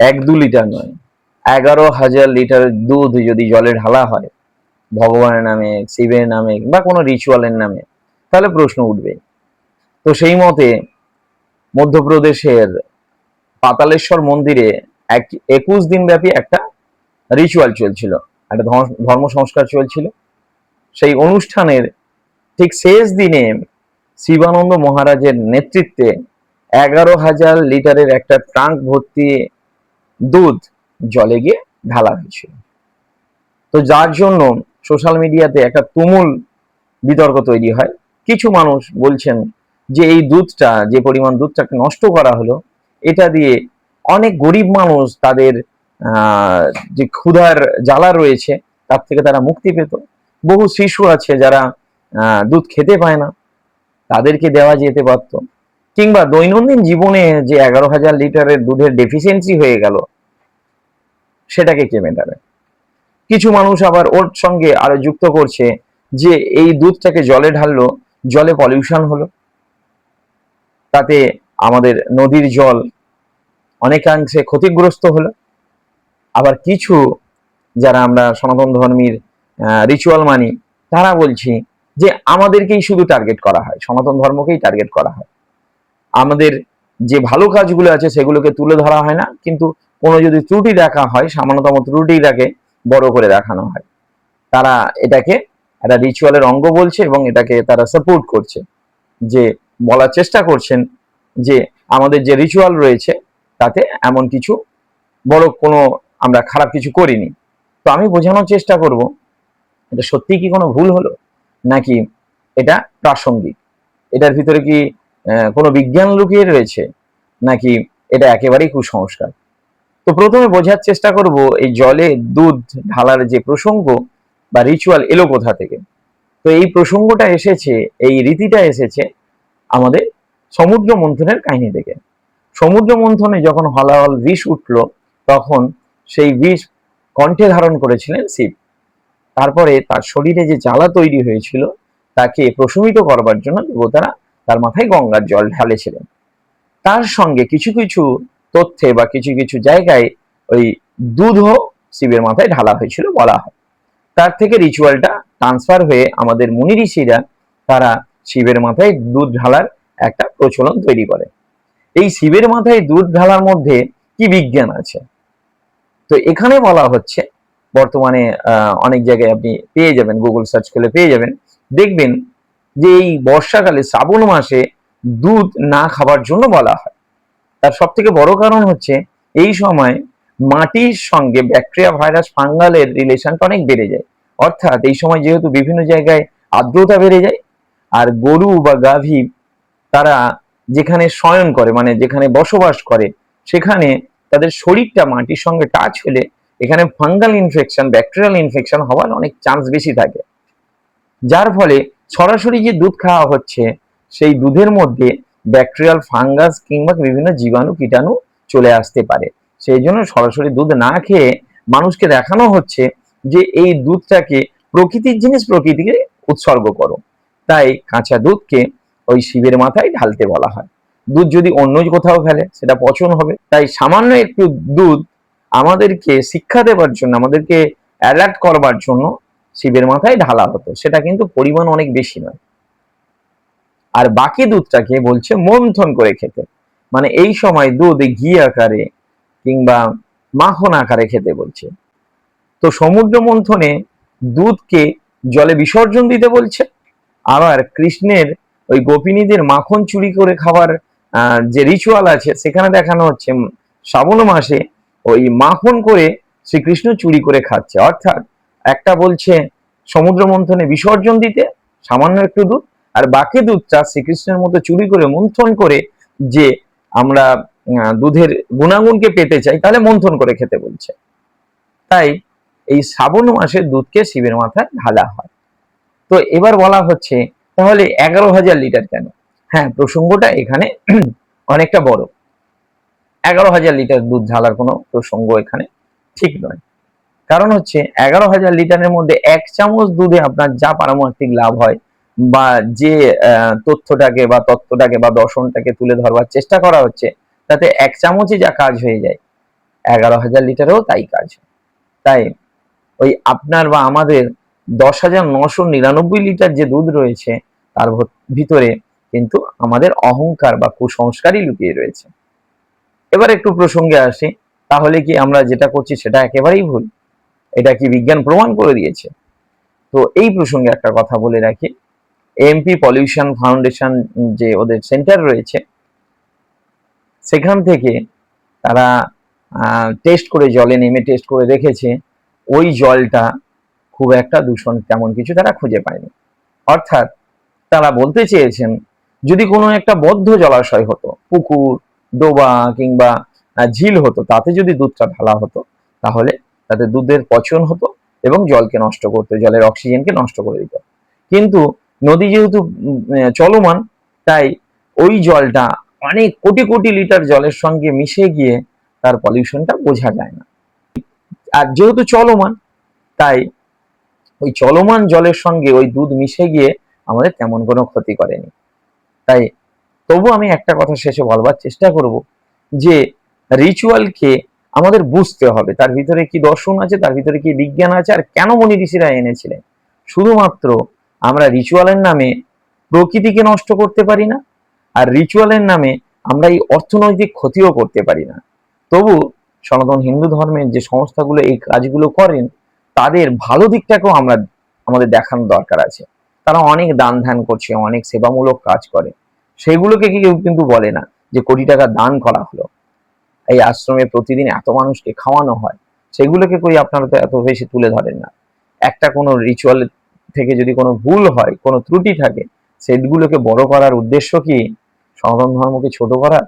1-2 litre নয়, 11,000 litre দুধ যদি জলে ঢালা হয় ভগবানের নামে, শিবের নামে বা কোনো রিচুয়ালের নামে, তাহলে প্রশ্ন উঠবে। তো সেই মতে মধ্যপ্রদেশের পাতালেশ্বর মন্দিরে 21 দিন ব্যাপী একটা রিচুয়াল চলছিল, একটা ধর্ম সংস্কার চলছিল। সেই অনুষ্ঠানের ঠিক শেষ দিনে শিবানন্দ মহারাজের নেতৃত্বে 11,000 লিটারের একটা ট্রাঙ্ক ভর্তি দুধ জলে গিয়ে ঢালা হয়েছিল। তো যার জন্য সোশ্যাল মিডিয়াতে একটা তুমুল বিতর্ক তৈরি হয়। কিছু মানুষ বলছেন যে এই দুধটা, যে পরিমাণ দুধটাকে নষ্ট করা হলো, এটা দিয়ে অনেক গরিব মানুষ তাদের যে ক্ষুধার জ্বালা রয়েছে তার থেকে তারা মুক্তি পেত। বহু শিশু আছে যারা দুধ খেতে পায় না, তাদেরকে দেওয়া যেতে পারত। কিংবা দৈনন্দিন জীবনে যে 11,000 লিটারের দুধের ডেফিসিয়েন্সি হয়ে গেল, সেটাকে কে মেটাবে? কিছু মানুষ আবার ওর সঙ্গে আরো যুক্ত করছে যে এই দুধটাকে জলে ঢাললো, জলে পলিউশন হলো, তাতে আমাদের নদীর জল অনেকাংশে ক্ষতিগ্রস্ত হলো। আবার কিছু যারা আমরা সনাতন ধর্মীর রিচুয়াল মানি, তারা বলছি যে আমাদেরকেই শুধু টার্গেট করা হয়, সনাতন ধর্মকেই টার্গেট করা হয়, আমাদের যে ভালো কাজগুলো আছে সেগুলোকে তুলে ধরা হয় না, কিন্তু কোনো যদি ত্রুটি দেখা হয়, সামান্যতম ত্রুটিটাকে বড় করে দেখানো হয়। তারা এটাকে একটা রিচুয়ালের অঙ্গ বলছে এবং এটাকে তারা সাপোর্ট করছে, যে বলার চেষ্টা করছেন যে আমাদের যে রিচুয়াল রয়েছে তাতে এমন কিছু বড় কোনো আমরা খারাপ কিছু করিনি। তো আমি বোঝানোর চেষ্টা করব এটা সত্যি কি কোনো ভুল হলো, নাকি এটা প্রাসঙ্গিক, এটার ভিতরে কি কোনো বিজ্ঞান লুকিয়ে রয়েছে, নাকি এটা একেবারেই কুসংস্কার। তো প্রথমে বোঝার চেষ্টা করব এই জলে দুধ ঢালার যে প্রসঙ্গ বা রিচুয়াল এলো কোথা থেকে। তো এই প্রসঙ্গটা এসেছে, এই রীতিটা এসেছে আমাদের সমুদ্র মন্থনের কাহিনী থেকে। সমুদ্র মন্থনে যখন হলাহল বিষ উঠল, তখন সেই বিষ কণ্ঠে ধারণ করেছিলেন শিব। তারপরে তার শরীরে যে জ্বালা তৈরি হয়েছিল তাকে প্রশমিত করবার জন্য দেবতারা তার মাথায় গঙ্গার জল ঢালেছিলেন। তার সঙ্গে কিছু কিছু তথ্যে বা কিছু কিছু জায়গায় ওই দুধও শিবের মাথায় ঢালা হয়েছিল বলা হয়। তার থেকে রিচুয়ালটা ট্রান্সফার হয়ে আমাদের মুনি ঋষিরা তারা শিবের মাথায় দুধ ঢালার একটা প্রচলন তৈরি করে। এই শিবের মাথায় দুধ ঢালার মধ্যে কি বিজ্ঞান আছে? তো এখানে বলা হচ্ছে, বর্তমানে অনেক জায়গায় আপনি পেয়ে যাবেন, গুগল সার্চ করলে পেয়ে যাবেন, দেখবেন যে এই বর্ষাকালে শ্রাবণ মাসে দুধ না খাবার জন্য বলা হয়। তার সব থেকে বড় কারণ হচ্ছে এই সময় মাটির সঙ্গে ব্যাকটেরিয়া, ভাইরাস, ফাঙ্গালের রিলেশনটা অনেক বেড়ে যায়। অর্থাৎ এই সময় যেহেতু বিভিন্ন জায়গায় আর্দ্রতা বেড়ে যায়, আর গরু বা গাভী তারা যেখানে শয়ন করে, মানে যেখানে বসবাস করে, সেখানে তাদের শরীরটা মাটির সঙ্গে টাচ হলে এখানে ফাঙ্গাল ইনফেকশন, ব্যাকটেরিয়াল ইনফেকশন হওয়ার অনেক চান্স বেশি থাকে। যার ফলে সরাসরি যে দুধ খাওয়া হচ্ছে সেই দুধের মধ্যে ব্যাকটেরিয়াল, ফাঙ্গাস কিংবা বিভিন্ন জীবাণু, কীটাণু চলে আসতে পারে। সেই জন্য সরাসরি দুধ না খেয়ে মানুষকে দেখানো হচ্ছে যে এই দুধটাকে প্রকৃতির জিনিস, প্রকৃতিকে উৎসর্গ করো। তাই কাঁচা দুধকে ওই শিবের মাথায় ঢালতে বলা হয়। দুধ যদি অন্য কোথাও ফেলে সেটা পচন হবে। তাই সামান্য একটু দুধ আমাদেরকে শিক্ষা দেবার জন্য, আমাদেরকে অ্যালার্ট করবার জন্য শিবের মাথায় ঢালা হতো, সেটা কিন্তু পরিমাণ অনেক বেশি নয়। আর বাকি দুধটাকে বলছে মন্থন করে খেতে, মানে এই সময় দুধ ঘি আকারে কিংবা মাখন আকারে খেতে বলছে। তো সমুদ্র মন্থনে দুধকে জলে বিসর্জন দিতে বলছে। আবার কৃষ্ণের ওই গোপিনীদের মাখন চুরি করে খাবার যে রিচুয়াল আছে, সেখানে দেখানো হচ্ছে শ্রাবণ মাসে ওই মাখন করে শ্রীকৃষ্ণ চুরি করে খাচ্ছে। অর্থাৎ একটা বলছে সমুদ্র মন্থনে বিসর্জন দিতে সামান্য একটু দুধ, আর বাকি দুধটা শ্রীকৃষ্ণের মতো চুরি করে মন্থন করে, যে আমরা দুধের গুণাগুণকে পেতে চাই তাহলে মন্থন করে খেতে বলছে। তাই এই শ্রাবণ মাসে দুধকে শিবের মাথায় ঢালা হয়। তো এবার বলা হচ্ছে তাহলে 11,000 লিটার কেন? হ্যাঁ, প্রসঙ্গটা এখানে অনেকটা বড়। 11,000 লিটার দুধ ঢালার কোনো প্রসঙ্গ এখানে ঠিক নয়। কারণ হচ্ছে 11,000 লিটারের মধ্যে 1 চামচ দুধে আপনার যা পারমার্থিক লাভ হয়, বা যে তথ্যটাকে বা তত্ত্বটাকে বা দর্শনটাকে তুলে ধরবার চেষ্টা করা হচ্ছে, তাতে 1 চামচে যা কাজ হয়ে যায়, 11,000 লিটারেও তাই কাজ। তাই ওই আপনার বা আমাদের 10,999 লিটার যে দুধ রয়েছে তার ভিতরে কিন্তু আমাদের অহংকার বা কুসংস্কারই লুকিয়ে রয়েছে। এবার একটু প্রসঙ্গে আসি, তাহলে কি আমরা যেটা করছি সেটা একেবারেই ভুল? এটা কি বিজ্ঞান প্রমাণ করে দিয়েছে? তো এই প্রসঙ্গে একটা কথা বলে রাখি, এমপি পলিউশন ফাউন্ডেশন যে ওদের সেন্টার রয়েছে, সেখান থেকে তারা টেস্ট করে, জলে নেমে টেস্ট করে দেখেছে ওই জলটা খুব একটা দূষণ তেমন কিছু তারা খুঁজে পায়নি। অর্থাৎ তারা বলতে চেয়েছেন, যদি কোনো একটা বদ্ধ জলাশয় হতো, পুকুর, ডোবা কিংবা ঝিল হতো, তাতে যদি দুধটা ঢালা হতো তাহলে তাতে দুধের পচন হতো এবং জলকে নষ্ট করতো, জলের অক্সিজেনকে নষ্ট করে দিত। কিন্তু নদী যেহেতু চলমান, তাই ওই জলটা অনেক কোটি কোটি লিটার জলের সঙ্গে মিশে গিয়ে তার পলিউশনটা বোঝা যায় না। আর যেহেতু চলমান, তাই ওই চলমান জলের সঙ্গে ওই দুধ মিশে গিয়ে আমাদের তেমন কোনো ক্ষতি করেনি। তাই তবু আমি একটা কথা শেষে বলবার চেষ্টা করব যে রিচুয়ালকে আমাদের বুঝতে হবে, তার ভিতরে কি দর্শন আছে, তার ভিতরে কি বিজ্ঞান আছে, আর কেন মুনি ঋষিরা এনেছিলেন। শুধুমাত্র আমরা রিচুয়ালের নামে প্রকৃতিকে নষ্ট করতে পারি না, আর রিচুয়ালের নামে আমরা এই অর্থনৈতিক ক্ষতিও করতে পারি না। তবু সনাতন হিন্দু ধর্মের যে সংস্থাগুলো এই কাজগুলো করেন, তাদের ভালো দিকটাকেও আমরা আমাদের দেখানো দরকার আছে। তারা অনেক দান ধ্যান করছে, অনেক সেবামূলক কাজ করে, সেগুলোকে কেউ কিন্তু বলে না যে কোটি টাকা দান করা হলো, এই আশ্রমে প্রতিদিন এত মানুষকে খাওয়ানো হয়, সেগুলোকে কই আপনারা তো এত বেশি তুলে ধরেন না। একটা কোনো রিচুয়াল থেকে যদি কোনো ভুল হয়, কোনো ত্রুটি থাকে, সেগুলোকে বড় করার উদ্দেশ্য কি সনাতন ধর্মকে ছোট করা?